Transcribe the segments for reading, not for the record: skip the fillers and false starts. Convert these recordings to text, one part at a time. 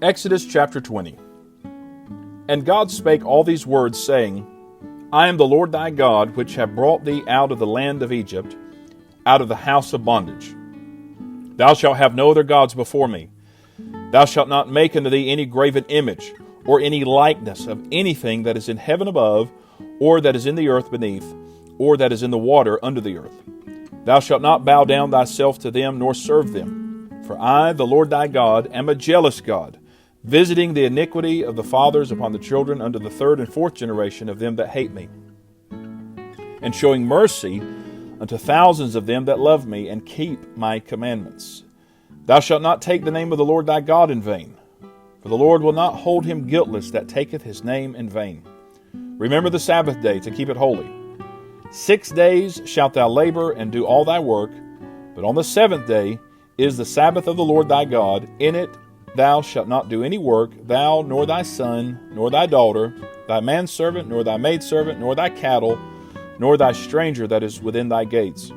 Exodus chapter 20. And God spake all these words, saying, I am the Lord thy God, which have brought thee out of the land of Egypt, out of the house of bondage. Thou shalt have no other gods before me. Thou shalt not make unto thee any graven image, or any likeness of anything that is in heaven above, or that is in the earth beneath, or that is in the water under the earth. Thou shalt not bow down thyself to them, nor serve them. For I, the Lord thy God, am a jealous God, visiting the iniquity of the fathers upon the children unto the third and fourth generation of them that hate me, and showing mercy unto thousands of them that love me and keep my commandments. Thou shalt not take the name of the Lord thy God in vain, for the Lord will not hold him guiltless that taketh his name in vain. Remember the Sabbath day to keep it holy. 6 days shalt thou labor and do all thy work, but on the seventh day is the Sabbath of the Lord thy God. In it thou shalt not do any work, thou, nor thy son, nor thy daughter, thy manservant, nor thy maidservant, nor thy cattle, nor thy stranger that is within thy gates.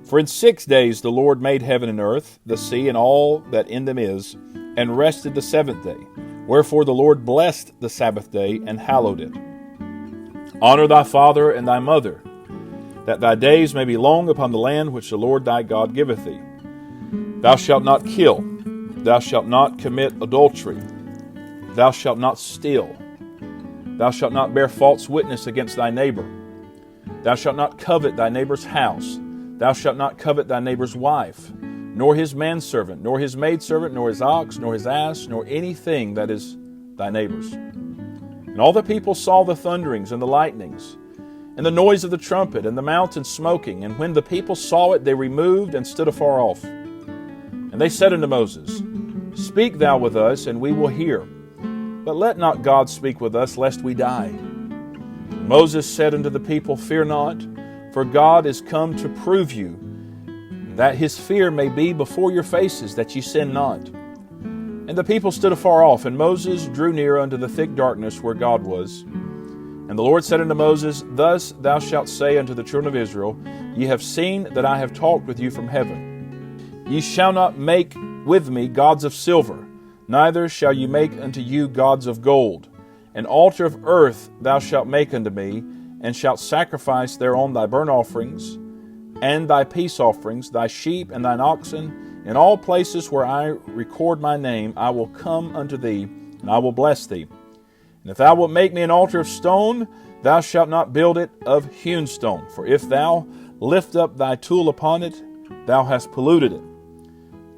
For in 6 days the Lord made heaven and earth, the sea, and all that in them is, and rested the seventh day. Wherefore the Lord blessed the Sabbath day, and hallowed it. Honor thy father and thy mother, that thy days may be long upon the land which the Lord thy God giveth thee. Thou shalt not kill. Thou shalt not commit adultery. Thou shalt not steal. Thou shalt not bear false witness against thy neighbor. Thou shalt not covet thy neighbor's house. Thou shalt not covet thy neighbor's wife, nor his manservant, nor his maidservant, nor his ox, nor his ass, nor anything that is thy neighbor's. And all the people saw the thunderings and the lightnings, and the noise of the trumpet, and the mountain smoking. And when the people saw it, they removed and stood afar off. And they said unto Moses, Speak thou with us, and we will hear. But let not God speak with us, lest we die. Moses said unto the people, Fear not, for God is come to prove you, that his fear may be before your faces, that ye sin not. And the people stood afar off, and Moses drew near unto the thick darkness where God was. And the Lord said unto Moses, Thus thou shalt say unto the children of Israel, Ye have seen that I have talked with you from heaven. Ye shall not make with me gods of silver, neither shall ye make unto you gods of gold. An altar of earth thou shalt make unto me, and shalt sacrifice thereon thy burnt offerings, and thy peace offerings, thy sheep and thine oxen. In all places where I record my name, I will come unto thee, and I will bless thee. And if thou wilt make me an altar of stone, thou shalt not build it of hewn stone. For if thou lift up thy tool upon it, thou hast polluted it.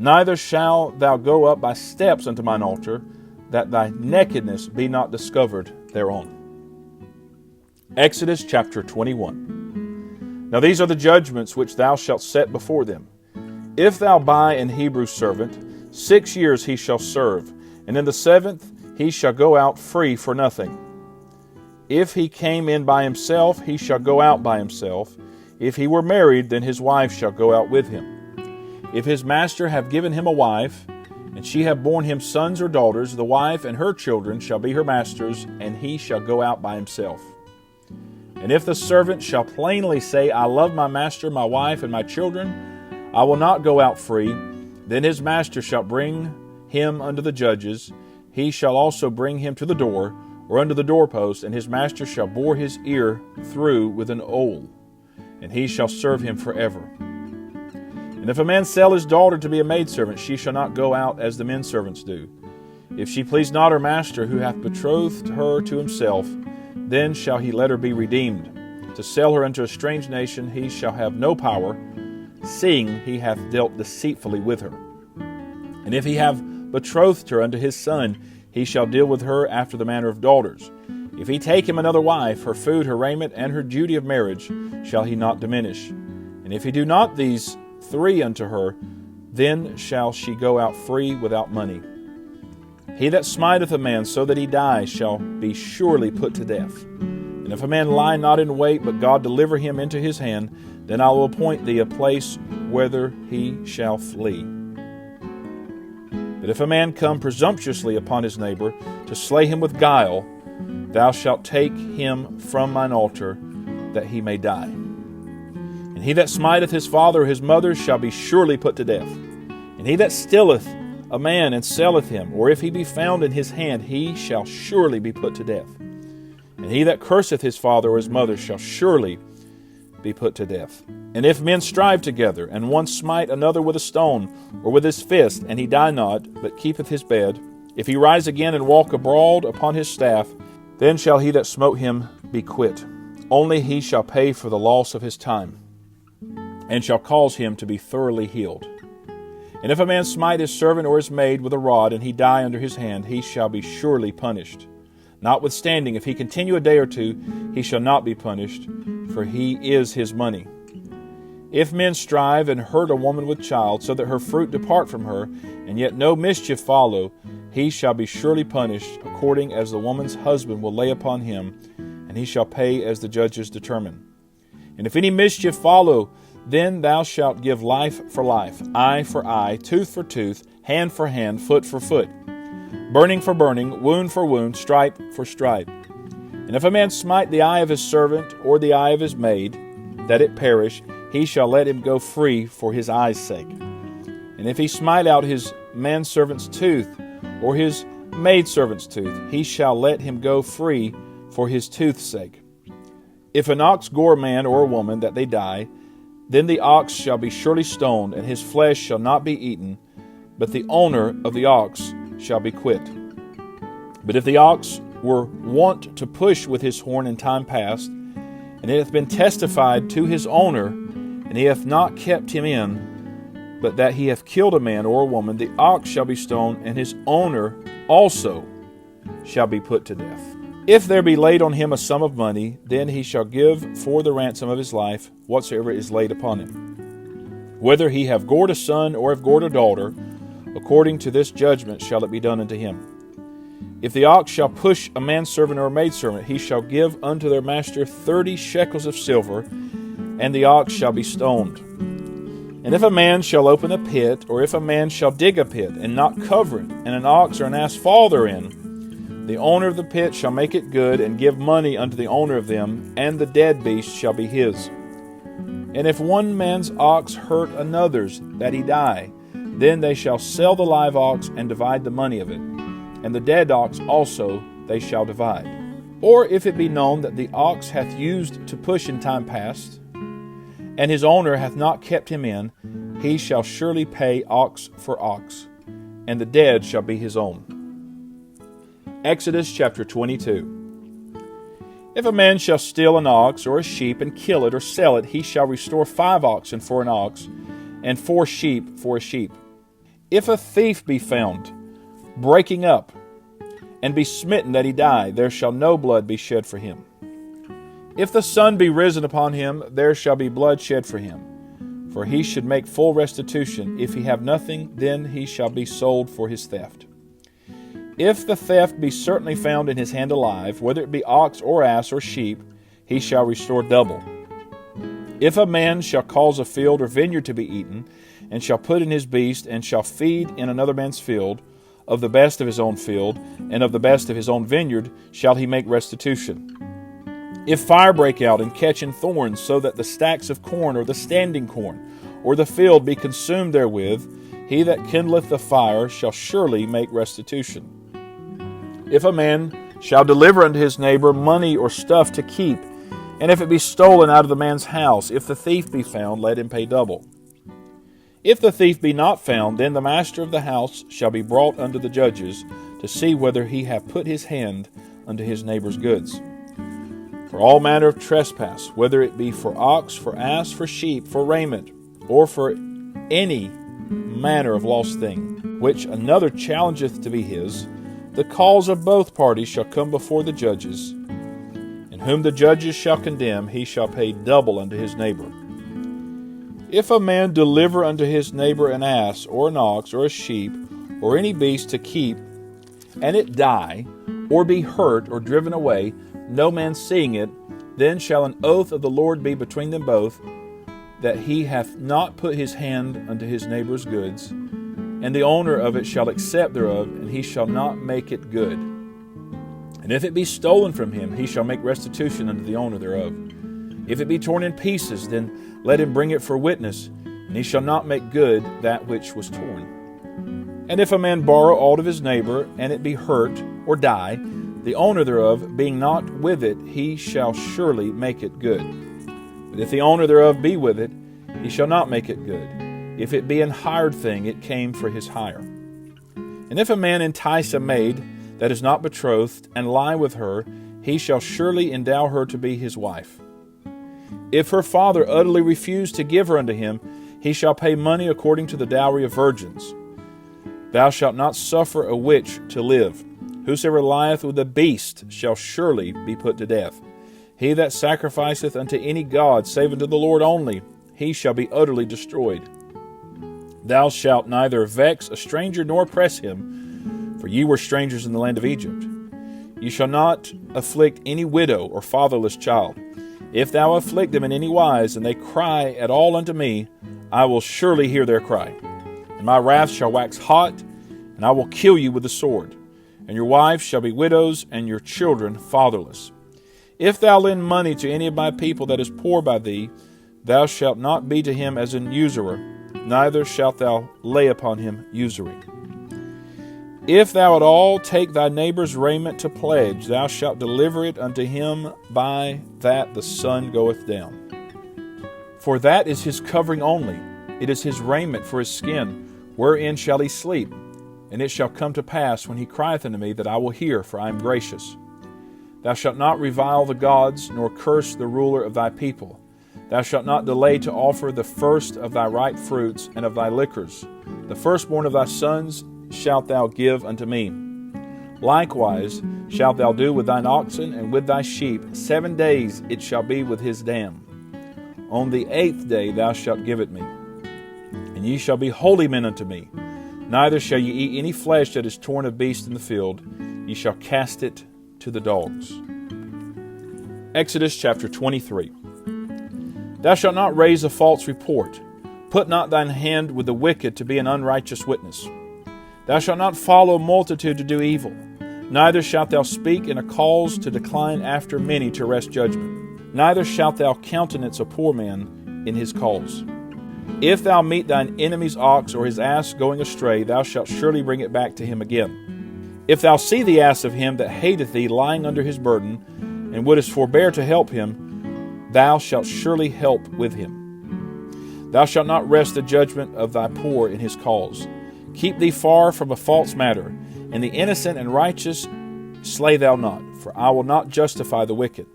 Neither shalt thou go up by steps unto mine altar, that thy nakedness be not discovered thereon. Exodus chapter 21. Now these are the judgments which thou shalt set before them. If thou buy an Hebrew servant, 6 years he shall serve, and in the 7th he shall go out free for nothing. If he came in by himself, he shall go out by himself. If he were married, then his wife shall go out with him. If his master have given him a wife, and she have borne him sons or daughters, the wife and her children shall be her master's, and he shall go out by himself. And if the servant shall plainly say, I love my master, my wife, and my children, I will not go out free, then his master shall bring him unto the judges. He shall also bring him to the door, or unto the doorpost, and his master shall bore his ear through with an awl, and he shall serve him forever. And if a man sell his daughter to be a maidservant, she shall not go out as the men servants do. If she please not her master, who hath betrothed her to himself, then shall he let her be redeemed. To sell her unto a strange nation he shall have no power, seeing he hath dealt deceitfully with her. And if he have betrothed her unto his son, he shall deal with her after the manner of daughters. If he take him another wife, her food, her raiment, and her duty of marriage shall he not diminish. And if he do not these 3 unto her, then shall she go out free without money. He that smiteth a man so that he die shall be surely put to death. And if a man lie not in wait, but God deliver him into his hand, then I will appoint thee a place whither he shall flee. But if a man come presumptuously upon his neighbor to slay him with guile, thou shalt take him from mine altar, that he may die. And he that smiteth his father or his mother shall be surely put to death. And he that stealeth a man and selleth him, or if he be found in his hand, he shall surely be put to death. And he that curseth his father or his mother shall surely be put to death. And if men strive together, and one smite another with a stone, or with his fist, and he die not, but keepeth his bed, if he rise again and walk abroad upon his staff, then shall he that smote him be quit. Only he shall pay for the loss of his time, and shall cause him to be thoroughly healed. And if a man smite his servant or his maid with a rod, and he die under his hand, he shall be surely punished. Notwithstanding, if he continue a day or two, he shall not be punished, for he is his money. If men strive and hurt a woman with child, so that her fruit depart from her, and yet no mischief follow, he shall be surely punished, according as the woman's husband will lay upon him, and he shall pay as the judges determine. And if any mischief follow, then thou shalt give life for life, eye for eye, tooth for tooth, hand for hand, foot for foot, burning for burning, wound for wound, stripe for stripe. And if a man smite the eye of his servant or the eye of his maid, that it perish, he shall let him go free for his eye's sake. And if he smite out his manservant's tooth or his maidservant's tooth, he shall let him go free for his tooth's sake. If an ox gore a man or a woman, that they die, then the ox shall be surely stoned, and his flesh shall not be eaten, but the owner of the ox shall be quit. But if the ox were wont to push with his horn in time past, and it hath been testified to his owner, and he hath not kept him in, but that he hath killed a man or a woman, the ox shall be stoned, and his owner also shall be put to death. If there be laid on him a sum of money, then he shall give for the ransom of his life whatsoever is laid upon him. Whether he have gored a son or have gored a daughter, according to this judgment shall it be done unto him. If the ox shall push a manservant or a maidservant, he shall give unto their master 30 shekels of silver, and the ox shall be stoned. And if a man shall open a pit, or if a man shall dig a pit, and not cover it, and an ox or an ass fall therein, the owner of the pit shall make it good, and give money unto the owner of them, and the dead beast shall be his. And if one man's ox hurt another's, that he die, then they shall sell the live ox, and divide the money of it. And the dead ox also they shall divide. Or if it be known that the ox hath used to push in time past, and his owner hath not kept him in, he shall surely pay ox for ox, and the dead shall be his own. Exodus chapter 22. If a man shall steal an ox or a sheep and kill it or sell it, he shall restore 5 oxen for an ox, and 4 sheep for a sheep. If a thief be found breaking up, and be smitten that he die, there shall no blood be shed for him. If the sun be risen upon him, there shall be blood shed for him. For he should make full restitution. If he have nothing, then he shall be sold for his theft. If the theft be certainly found in his hand alive, whether it be ox or ass or sheep, he shall restore double. If a man shall cause a field or vineyard to be eaten, and shall put in his beast, and shall feed in another man's field, of the best of his own field, and of the best of his own vineyard, shall he make restitution. If fire break out and catch in thorns, so that the stacks of corn or the standing corn, or the field be consumed therewith, he that kindleth the fire shall surely make restitution. If a man shall deliver unto his neighbor money or stuff to keep, and if it be stolen out of the man's house, if the thief be found, let him pay double. If the thief be not found, then the master of the house shall be brought unto the judges, to see whether he have put his hand unto his neighbor's goods. For all manner of trespass, whether it be for ox, for ass, for sheep, for raiment, or for any manner of lost thing, which another challengeth to be his, the cause of both parties shall come before the judges, and whom the judges shall condemn, he shall pay double unto his neighbor. If a man deliver unto his neighbor an ass, or an ox, or a sheep, or any beast to keep, and it die, or be hurt, or driven away, no man seeing it, then shall an oath of the Lord be between them both, that he hath not put his hand unto his neighbor's goods, and the owner of it shall accept thereof, and he shall not make it good. And if it be stolen from him, he shall make restitution unto the owner thereof. If it be torn in pieces, then let him bring it for witness, and he shall not make good that which was torn. And if a man borrow aught of his neighbor, and it be hurt, or die, the owner thereof being not with it, he shall surely make it good. But if the owner thereof be with it, he shall not make it good. If it be an hired thing, it came for his hire. And if a man entice a maid that is not betrothed, and lie with her, he shall surely endow her to be his wife. If her father utterly refuse to give her unto him, he shall pay money according to the dowry of virgins. Thou shalt not suffer a witch to live. Whosoever lieth with a beast shall surely be put to death. He that sacrificeth unto any god, save unto the Lord only, he shall be utterly destroyed. Thou shalt neither vex a stranger nor oppress him, for ye were strangers in the land of Egypt. Ye shall not afflict any widow or fatherless child. If thou afflict them in any wise, and they cry at all unto me, I will surely hear their cry. And my wrath shall wax hot, and I will kill you with the sword. And your wives shall be widows, and your children fatherless. If thou lend money to any of my people that is poor by thee, thou shalt not be to him as an usurer, neither shalt thou lay upon him usury. If thou at all take thy neighbor's raiment to pledge, thou shalt deliver it unto him by that the sun goeth down. For that is his covering only, it is his raiment for his skin, wherein shall he sleep? And it shall come to pass, when he crieth unto me, that I will hear, for I am gracious. Thou shalt not revile the gods, nor curse the ruler of thy people. Thou shalt not delay to offer the first of thy ripe fruits and of thy liquors. The firstborn of thy sons shalt thou give unto me. Likewise shalt thou do with thine oxen and with thy sheep. 7 days it shall be with his dam. On the 8th day thou shalt give it me. And ye shall be holy men unto me. Neither shall ye eat any flesh that is torn of beasts in the field. Ye shall cast it to the dogs. Exodus chapter 23. Thou shalt not raise a false report. Put not thine hand with the wicked to be an unrighteous witness. Thou shalt not follow a multitude to do evil. Neither shalt thou speak in a cause to decline after many to wrest judgment. Neither shalt thou countenance a poor man in his cause. If thou meet thine enemy's ox or his ass going astray, thou shalt surely bring it back to him again. If thou see the ass of him that hateth thee lying under his burden, and wouldest forbear to help him, thou shalt surely help with him. Thou shalt not wrest the judgment of thy poor in his cause. Keep thee far from a false matter, and the innocent and righteous slay thou not, for I will not justify the wicked.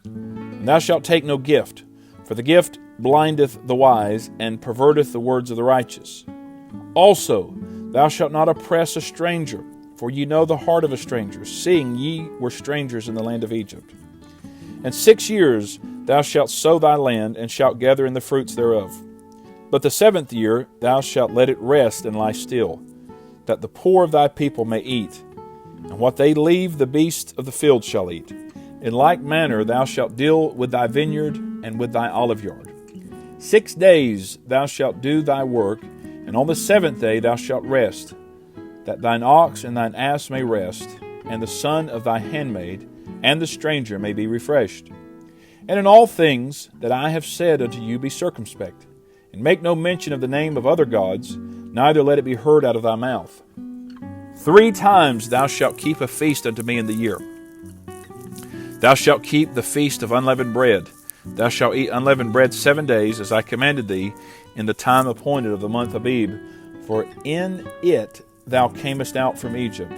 And thou shalt take no gift, for the gift blindeth the wise, and perverteth the words of the righteous. Also, thou shalt not oppress a stranger, for ye know the heart of a stranger, seeing ye were strangers in the land of Egypt. And 6 years thou shalt sow thy land, and shalt gather in the fruits thereof. But the 7th year thou shalt let it rest and lie still, that the poor of thy people may eat, and what they leave the beasts of the field shall eat. In like manner thou shalt deal with thy vineyard and with thy olive yard. 6 days thou shalt do thy work, and on the 7th day thou shalt rest, that thine ox and thine ass may rest, and the son of thy handmaid and the stranger may be refreshed. And in all things that I have said unto you be circumspect, and make no mention of the name of other gods, neither let it be heard out of thy mouth. 3 times thou shalt keep a feast unto me in the year. Thou shalt keep the feast of unleavened bread. Thou shalt eat unleavened bread 7 days, as I commanded thee, in the time appointed of the month Abib, for in it thou camest out from Egypt,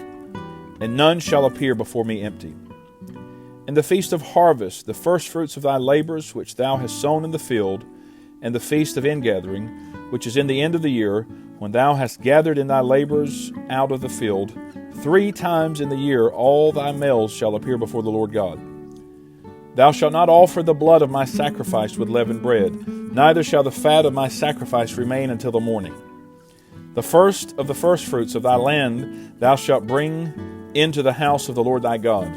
and none shall appear before me empty. In the feast of harvest, the firstfruits of thy labors which thou hast sown in the field, and the feast of ingathering, which is in the end of the year, when thou hast gathered in thy labors out of the field, 3 times in the year all thy males shall appear before the Lord God. Thou shalt not offer the blood of my sacrifice with leavened bread, neither shall the fat of my sacrifice remain until the morning. The first of the firstfruits of thy land thou shalt bring into the house of the Lord thy God.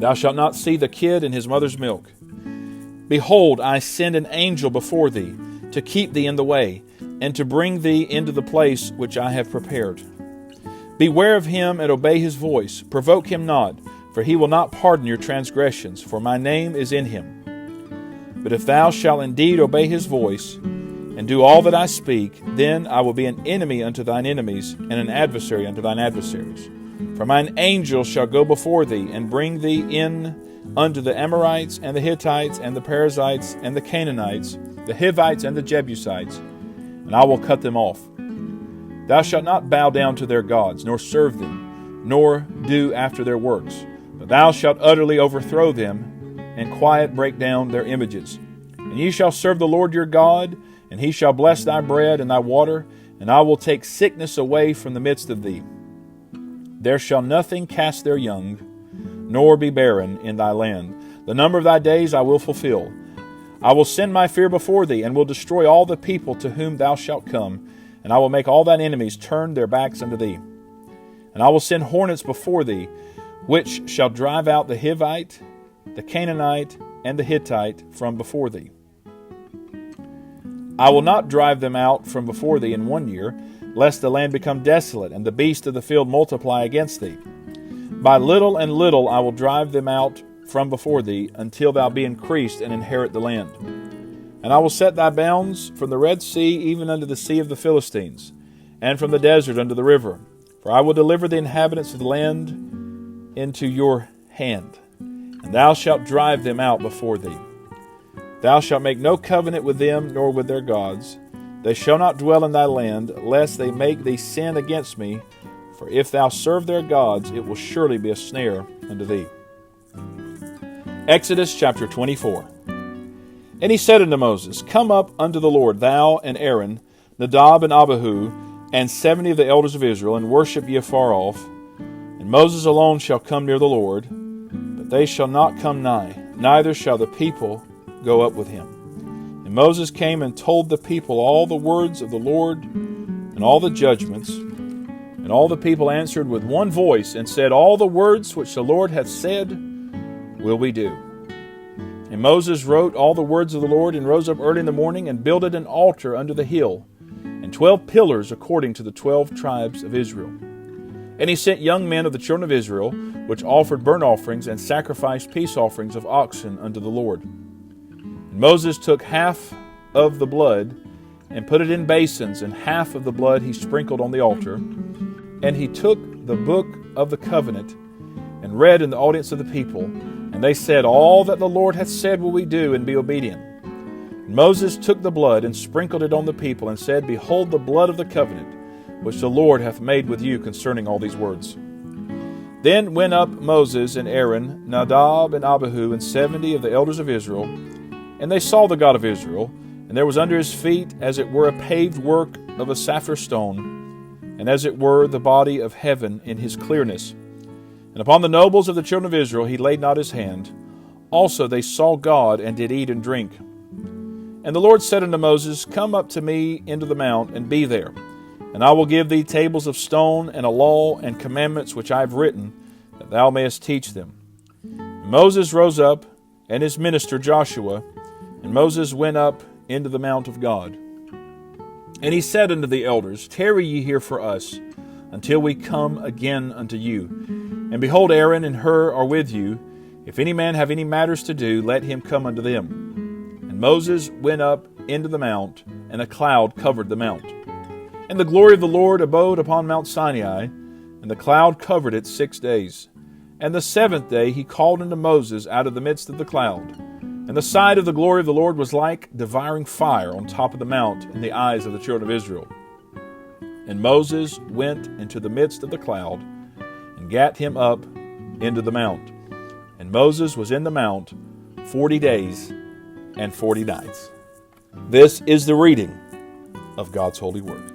Thou shalt not see the kid in his mother's milk. Behold, I send an angel before thee, to keep thee in the way, and to bring thee into the place which I have prepared. Beware of him and obey his voice. Provoke him not, for he will not pardon your transgressions, for my name is in him. But if thou shalt indeed obey his voice, and do all that I speak, then I will be an enemy unto thine enemies, and an adversary unto thine adversaries. For mine angel shall go before thee, and bring thee in unto the Amorites, and the Hittites, and the Perizzites, and the Canaanites, the Hivites, and the Jebusites, and I will cut them off. Thou shalt not bow down to their gods, nor serve them, nor do after their works, but thou shalt utterly overthrow them, and quiet break down their images. And ye shall serve the Lord your God, and he shall bless thy bread and thy water, and I will take sickness away from the midst of thee. There shall nothing cast their young, nor be barren in thy land. The number of thy days I will fulfill. I will send my fear before thee, and will destroy all the people to whom thou shalt come, and I will make all thine enemies turn their backs unto thee. And I will send hornets before thee, which shall drive out the Hivite, the Canaanite, and the Hittite from before thee. I will not drive them out from before thee in 1 year, lest the land become desolate, and the beasts of the field multiply against thee. By little and little I will drive them out from before thee, until thou be increased and inherit the land. And I will set thy bounds from the Red Sea even unto the sea of the Philistines, and from the desert unto the river. For I will deliver the inhabitants of the land into your hand, and thou shalt drive them out before thee. Thou shalt make no covenant with them, nor with their gods. They shall not dwell in thy land, lest they make thee sin against me. For if thou serve their gods, it will surely be a snare unto thee. Exodus chapter 24. And he said unto Moses, Come up unto the Lord, thou and Aaron, Nadab and Abihu, and 70 of the elders of Israel, and worship ye afar off. And Moses alone shall come near the Lord, but they shall not come nigh, neither shall the people go up with him. And Moses came and told the people all the words of the Lord, and all the judgments. And all the people answered with one voice, and said, All the words which the Lord hath said will we do. And Moses wrote all the words of the Lord, and rose up early in the morning, and builded an altar under the hill, and 12 pillars according to the 12 tribes of Israel. And he sent young men of the children of Israel, which offered burnt offerings, and sacrificed peace offerings of oxen unto the Lord. And Moses took half of the blood, and put it in basins, and half of the blood he sprinkled on the altar. And he took the book of the covenant, and read in the audience of the people. And they said, All that the Lord hath said will we do, and be obedient. And Moses took the blood, and sprinkled it on the people, and said, Behold the blood of the covenant, which the Lord hath made with you concerning all these words. Then went up Moses and Aaron, Nadab and Abihu, and 70 of the elders of Israel. And they saw the God of Israel, and there was under his feet as it were a paved work of a sapphire stone, and as it were the body of heaven in his clearness. And upon the nobles of the children of Israel he laid not his hand. Also they saw God, and did eat and drink. And the Lord said unto Moses, Come up to me into the mount, and be there. And I will give thee tables of stone, and a law and commandments which I have written, that thou mayest teach them. And Moses rose up, and his minister Joshua, and Moses went up into the mount of God. And he said unto the elders, Tarry ye here for us, until we come again unto you. And behold, Aaron and Hur are with you. If any man have any matters to do, let him come unto them. And Moses went up into the mount, and a cloud covered the mount. And the glory of the Lord abode upon Mount Sinai, and the cloud covered it 6 days. And the 7th day he called unto Moses out of the midst of the cloud. And the sight of the glory of the Lord was like devouring fire on top of the mount in the eyes of the children of Israel. And Moses went into the midst of the cloud, and gat him up into the mount. And Moses was in the mount 40 days and 40 nights. This is the reading of God's holy word.